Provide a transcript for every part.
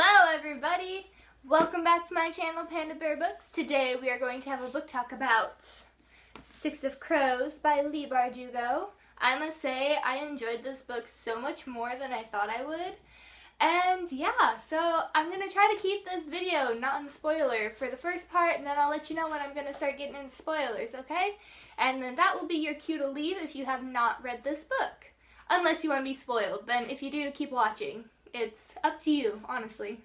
Hello everybody! Welcome back to my channel, Panda-Bear-Books. Today we are going to have a book talk about Six of Crows by Leigh Bardugo. I must say I enjoyed this book so much more than I thought I would. And yeah, so I'm going to try to keep this video not on spoiler for the first part, and then I'll let you know when I'm going to start getting into spoilers, okay? And then that will be your cue to leave if you have not read this book. Unless you want to be spoiled, then if you do, keep watching. It's up to you, honestly.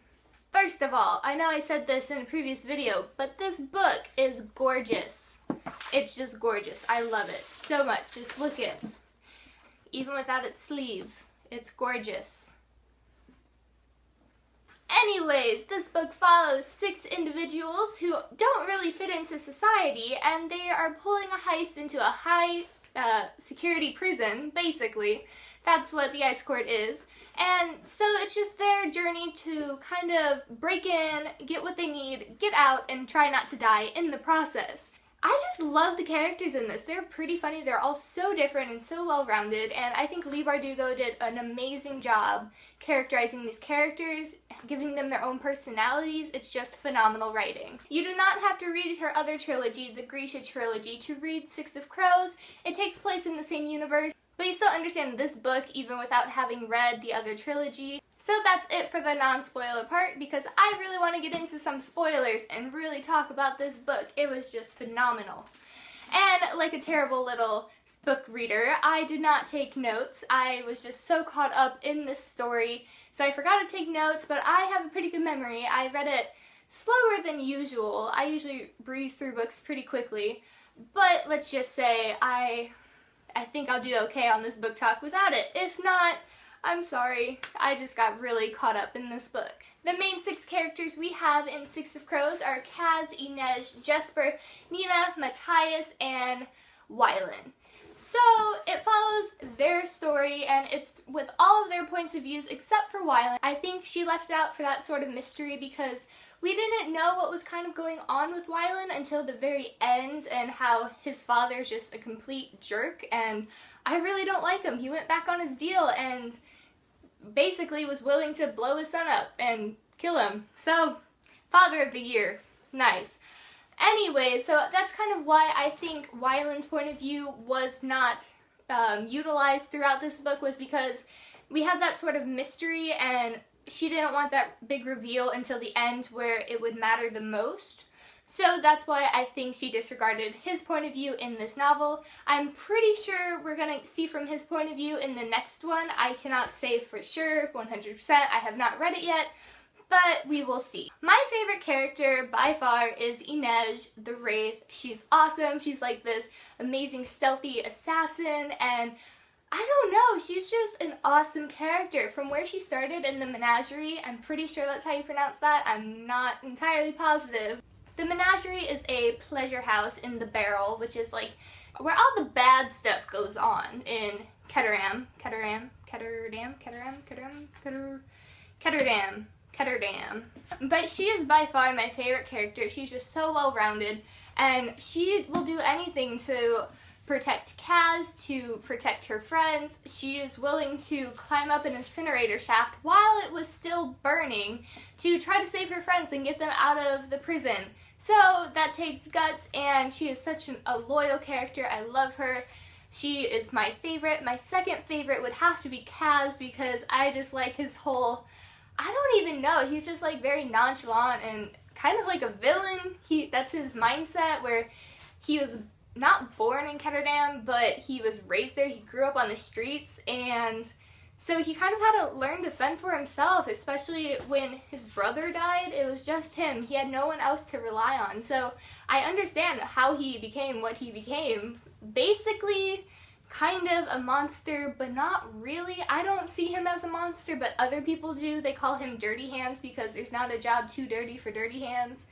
First of all, I know I said this in a previous video, but this book is gorgeous. It's just gorgeous. I love it so much. Just look at it. Even without its sleeve, it's gorgeous. Anyways, this book follows 6 individuals who don't really fit into society, and they are pulling a heist into a high security prison, basically. That's what the ice court is. And so it's just their journey to kind of break in, get what they need, get out, and try not to die in the process. I just love the characters in this. They're pretty funny. They're all so different and so well-rounded, and I think Leigh Bardugo did an amazing job characterizing these characters, giving them their own personalities. It's just phenomenal writing. You do not have to read her other trilogy, the Grisha trilogy, to read Six of Crows. It takes place in the same universe, but you still understand this book even without having read the other trilogy. So that's it for the non-spoiler part, because I really want to get into some spoilers and really talk about this book. It was just phenomenal. And like a terrible little book reader, I did not take notes. I was just so caught up in this story, so I forgot to take notes, but I have a pretty good memory. I read it slower than usual. I usually breeze through books pretty quickly, but let's just say I think I'll do okay on this book talk without it. If not, I'm sorry, I just got really caught up in this book. The main 6 characters we have in Six of Crows are Kaz, Inej, Jesper, Nina, Matthias, and Wylan. So it follows their story, and it's with all of their points of views except for Wylan. I think she left it out for that sort of mystery because we didn't know what was kind of going on with Wylan until the very end, and how his father's just a complete jerk, and I really don't like him. He went back on his deal and basically was willing to blow his son up and kill him. So, Father of the Year. Nice. Anyway, so that's kind of why I think Wylan's point of view was not utilized throughout this book, was because we had that sort of mystery and she didn't want that big reveal until the end where it would matter the most. So that's why I think she disregarded his point of view in this novel. I'm pretty sure we're going to see from his point of view in the next one. I cannot say for sure, 100%. I have not read it yet, but we will see. My favorite character by far is Inej, the Wraith. She's awesome. She's like this amazing stealthy assassin, and I don't know, she's just an awesome character. From where she started in the menagerie, I'm pretty sure that's how you pronounce that. I'm not entirely positive. The menagerie is a pleasure house in the Barrel, which is like where all the bad stuff goes on in Ketterdam. But she is by far my favorite character. She's just so well-rounded, and she will do anything to protect Kaz, to protect her friends. She is willing to climb up an incinerator shaft while it was still burning to try to save her friends and get them out of the prison. So that takes guts, and she is such a loyal character. I love her. She is my favorite. My second favorite would have to be Kaz, because I just like his whole, I don't even know, he's just like very nonchalant and kind of like a villain. That's his mindset, where he was not born in Ketterdam, but he was raised there. He grew up on the streets, and so he kind of had to learn to fend for himself, especially when his brother died. It was just him. He had no one else to rely on. So I understand how he became what he became. Basically, kind of a monster, but not really. I don't see him as a monster, but other people do. They call him Dirty Hands because there's not a job too dirty for Dirty Hands.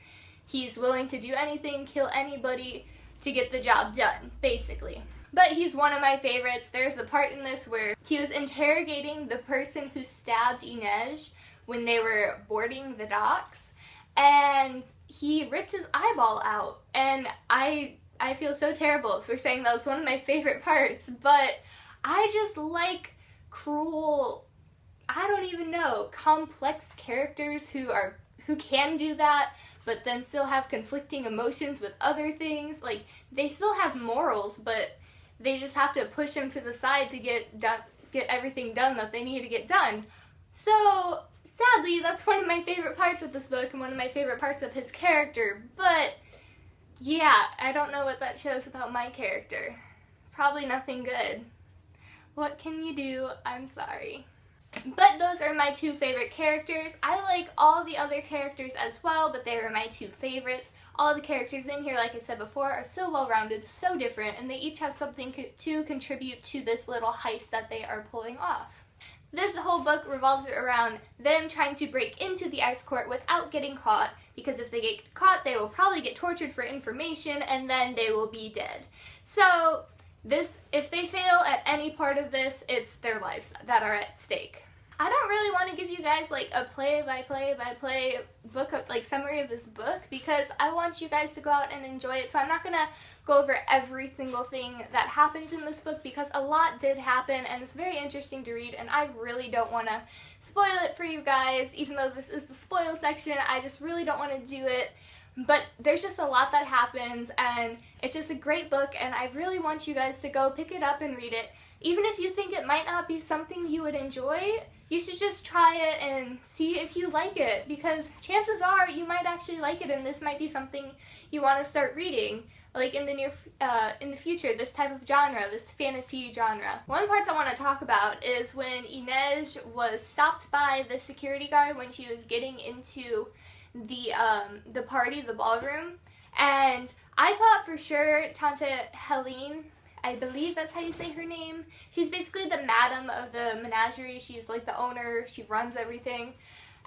He's willing to do anything, kill anybody to get the job done, basically. But he's one of my favorites. There's the part in this where he was interrogating the person who stabbed Inej when they were boarding the docks, and he ripped his eyeball out, and I feel so terrible for saying that was one of my favorite parts, but I just like cruel I don't even know, complex characters who can do that, but then still have conflicting emotions with other things. Like, they still have morals, but they just have to push them to the side to get everything done that they need to get done. So, sadly, that's one of my favorite parts of this book and one of my favorite parts of his character, but yeah, I don't know what that shows about my character. Probably nothing good. What can you do? I'm sorry. But those are my two favorite characters. I like all the other characters as well, but they were my two favorites. All the characters in here, like I said before, are so well-rounded, so different, and they each have something to contribute to this little heist that they are pulling off. This whole book revolves around them trying to break into the ice court without getting caught, because if they get caught, they will probably get tortured for information, and then they will be dead. So, if they fail at any part of this, it's their lives that are at stake. I don't really want to give you guys like a play-by-play book, like summary of this book, because I want you guys to go out and enjoy it. So I'm not going to go over every single thing that happens in this book, because a lot did happen and it's very interesting to read, and I really don't want to spoil it for you guys. Even though this is the spoil section, I just really don't want to do it. But there's just a lot that happens, and it's just a great book, and I really want you guys to go pick it up and read it. Even if you think it might not be something you would enjoy, you should just try it and see if you like it, because chances are you might actually like it, and this might be something you want to start reading, like in the future, this type of genre, this fantasy genre. One part I want to talk about is when Inej was stopped by the security guard when she was getting into the party, the ballroom, and I thought for sure Tante Helene, I believe that's how you say her name. She's basically the madam of the menagerie. She's like the owner. She runs everything.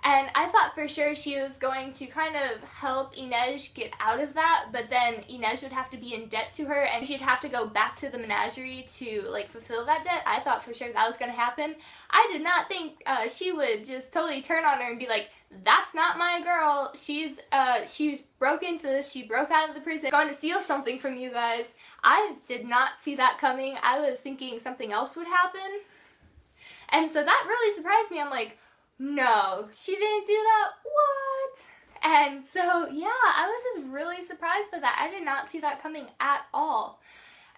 And I thought for sure she was going to kind of help Inej get out of that, but then Inej would have to be in debt to her, and she'd have to go back to the menagerie to like fulfill that debt. I thought for sure that was going to happen. I did not think she would just totally turn on her and be like, that's not my girl. She's broke into this. She broke out of the prison, gone to steal something from you guys. I did not see that coming. I was thinking something else would happen. And so that really surprised me. I'm like, no, she didn't do that? What? And so, yeah, I was just really surprised by that. I did not see that coming at all.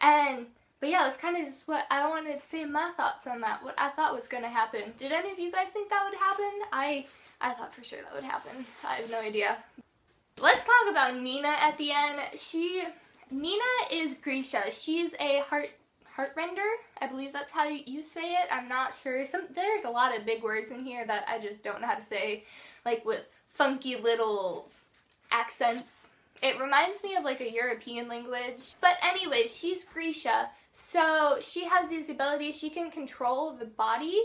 But yeah, that's kind of just what I wanted to say, my thoughts on that, what I thought was going to happen. Did any of you guys think that would happen? I thought for sure that would happen. I have no idea. Let's talk about Nina at the end. Nina is Grisha. She's a heartrender. I believe that's how you say it. I'm not sure. There's a lot of big words in here that I just don't know how to say, like with funky little accents. It reminds me of like a European language. But anyways, she's Grisha. So she has these abilities. She can control the body,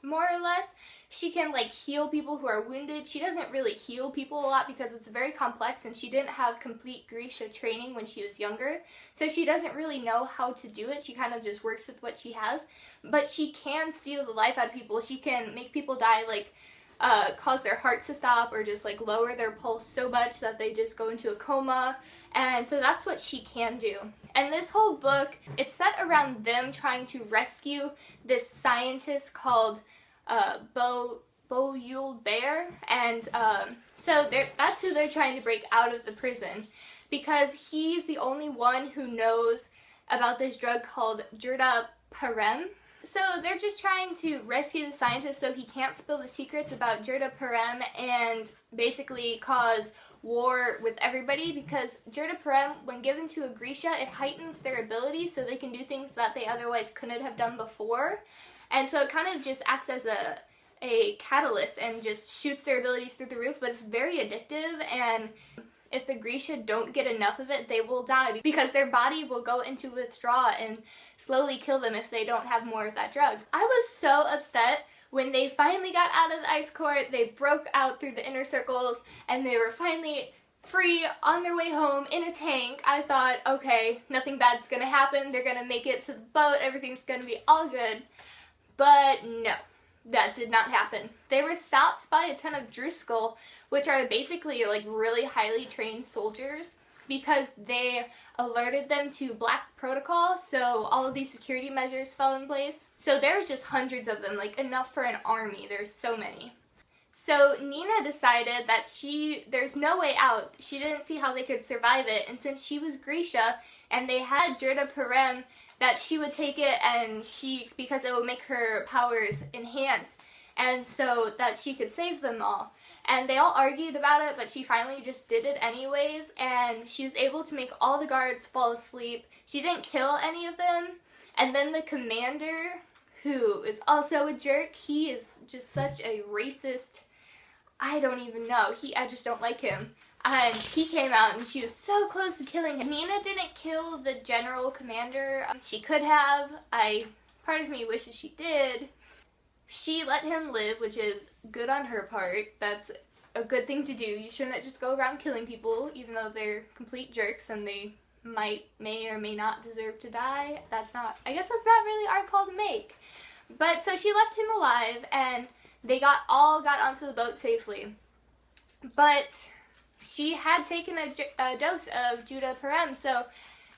more or less. She can like heal people who are wounded. She doesn't really heal people a lot because it's very complex, and she didn't have complete Grisha training when she was younger. So she doesn't really know how to do it. She kind of just works with what she has. But she can steal the life out of people. She can make people die, like cause their hearts to stop, or just like lower their pulse so much that they just go into a coma. And so that's what she can do. And this whole book, it's set around them trying to rescue this scientist called Bear, and so that's who they're trying to break out of the prison, because he's the only one who knows about this drug called Panda-Bear-Books. So they're just trying to rescue the scientist so he can't spill the secrets about Panda-Bear-Books and basically cause war with everybody, because Panda-Bear-Books, when given to a Grisha, it heightens their ability so they can do things that they otherwise couldn't have done before. And so it kind of just acts as a catalyst and just shoots their abilities through the roof, but it's very addictive, and if the Grisha don't get enough of it, they will die, because their body will go into withdrawal and slowly kill them if they don't have more of that drug. I was so upset when they finally got out of the ice court. They broke out through the inner circles, and they were finally free on their way home in a tank. I thought, okay, nothing bad's gonna happen. They're gonna make it to the boat. Everything's gonna be all good. But no, that did not happen. They were stopped by a ton of Driscoll, which are basically like really highly trained soldiers. because they alerted them to Black Protocol, so all of these security measures fell in place. So there was just hundreds of them, like enough for an army. There's so many. So Nina decided that there's no way out. She didn't see how they could survive it, and since she was Grisha and they had Judah-Perem, that she would take it and because it would make her powers enhance, and so that she could save them all. And they all argued about it, but she finally just did it anyways, and she was able to make all the guards fall asleep. She didn't kill any of them, and then the commander, who is also a jerk, he is just such a racist, I don't even know, I just don't like him. And he came out and she was so close to killing him. Nina didn't kill the general commander. She could have. Part of me wishes she did. She let him live, which is good on her part. That's a good thing to do. You shouldn't just go around killing people, even though they're complete jerks and they may or may not deserve to die. I guess that's not really our call to make. But so she left him alive, and they all got onto the boat safely. But she had taken a dose of Judah-Perem, so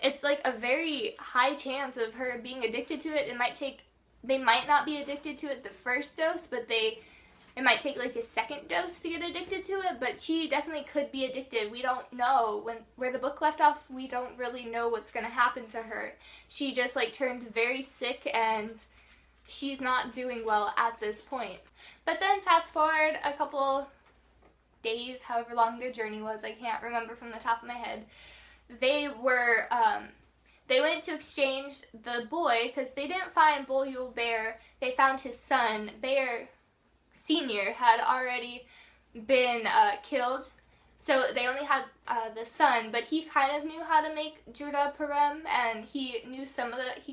it's like a very high chance of her being addicted to it. They might not be addicted to it the first dose, but it might take like a second dose to get addicted to it, but she definitely could be addicted. We don't know. Where the book left off, we don't really know what's going to happen to her. She just like turned very sick, and she's not doing well at this point. But then fast forward a couple days, however long their journey was, I can't remember from the top of my head. They went to exchange the boy, because they didn't find Bolul Bear. They found his son. Bear Sr. had already been killed, so they only had the son, but he kind of knew how to make Judah-Perem, and he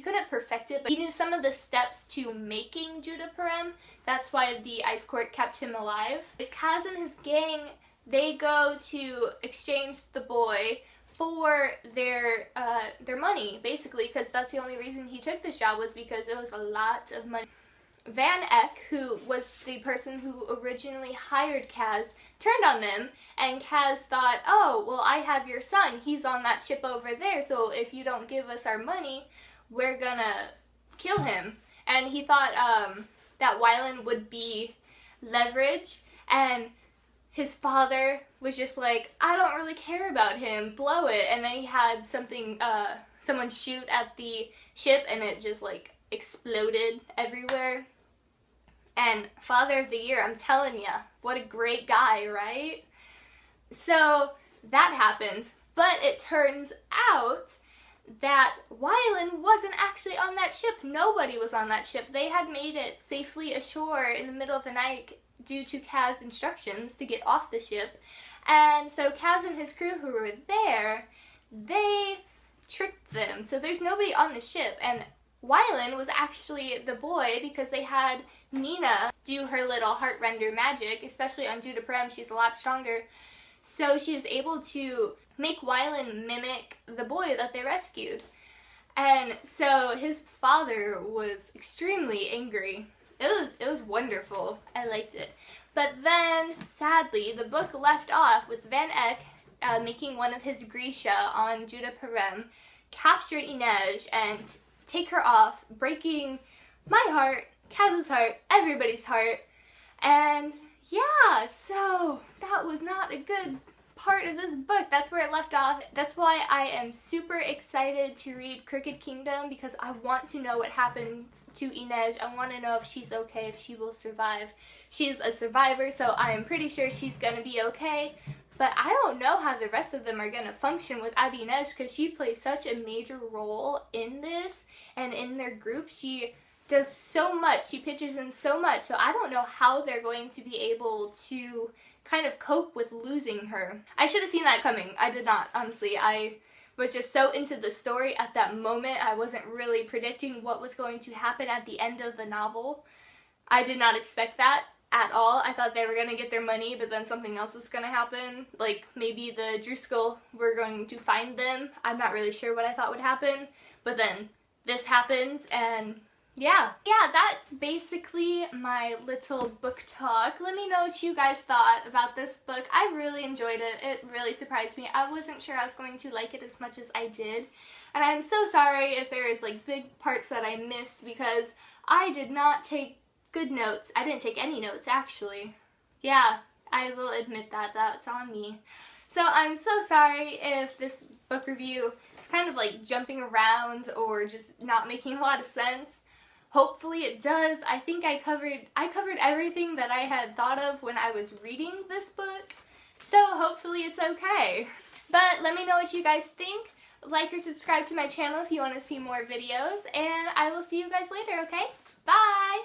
couldn't perfect it, but he knew some of the steps to making Judah-Perem. That's why the Ice Court kept him alive. Kaz and his gang, they go to exchange the boy for their money, basically, because that's the only reason he took this job, was because it was a lot of money. Van Eck, who was the person who originally hired Kaz, turned on them, and Kaz thought, oh, well, I have your son. He's on that ship over there, so if you don't give us our money, we're gonna kill him. And he thought that Wylan would be leverage, and his father was just like, I don't really care about him, blow it. And then he had someone shoot at the ship, and it just like exploded everywhere. And Father of the Year, I'm telling ya, what a great guy, right? So that happened, but it turns out that Wylan wasn't actually on that ship. Nobody was on that ship. They had made it safely ashore in the middle of the night due to Kaz's instructions to get off the ship. And so Kaz and his crew who were there, they tricked them. So there's nobody on the ship, and Wylan was actually the boy, because they had Nina do her little heart render magic, especially on Judah-Perem. She's a lot stronger. So she was able to make Wylan mimic the boy that they rescued. And so his father was extremely angry. It was wonderful. I liked it. But then, sadly, the book left off with Van Eck making one of his Grisha on Judah-Perem, capture Inej, and take her off, breaking my heart, Kaz's heart, everybody's heart. And yeah, so that was not a good part of this book. That's where it left off. That's why I am super excited to read Crooked Kingdom, because I want to know what happens to Inej. I want to know if she's okay, if she will survive. She's a survivor, so I am pretty sure she's gonna be okay. But I don't know how the rest of them are going to function without Inej, because she plays such a major role in this and in their group. She does so much. She pitches in so much. So I don't know how they're going to be able to kind of cope with losing her. I should have seen that coming. I did not, honestly. I was just so into the story at that moment. I wasn't really predicting what was going to happen at the end of the novel. I did not expect that at all. I thought they were going to get their money, but then something else was going to happen. Like, maybe the Driscoll were going to find them. I'm not really sure what I thought would happen, but then this happened, and yeah, that's basically my little book talk. Let me know what you guys thought about this book. I really enjoyed it. It really surprised me. I wasn't sure I was going to like it as much as I did. And I'm so sorry if there is like big parts that I missed because I did not take good notes. I didn't take any notes, actually. Yeah, I will admit that. That's on me. So I'm so sorry if this book review is kind of like jumping around or just not making a lot of sense. Hopefully it does. I think I covered everything that I had thought of when I was reading this book. So hopefully it's okay. But let me know what you guys think. Like or subscribe to my channel if you want to see more videos. And I will see you guys later, okay? Bye!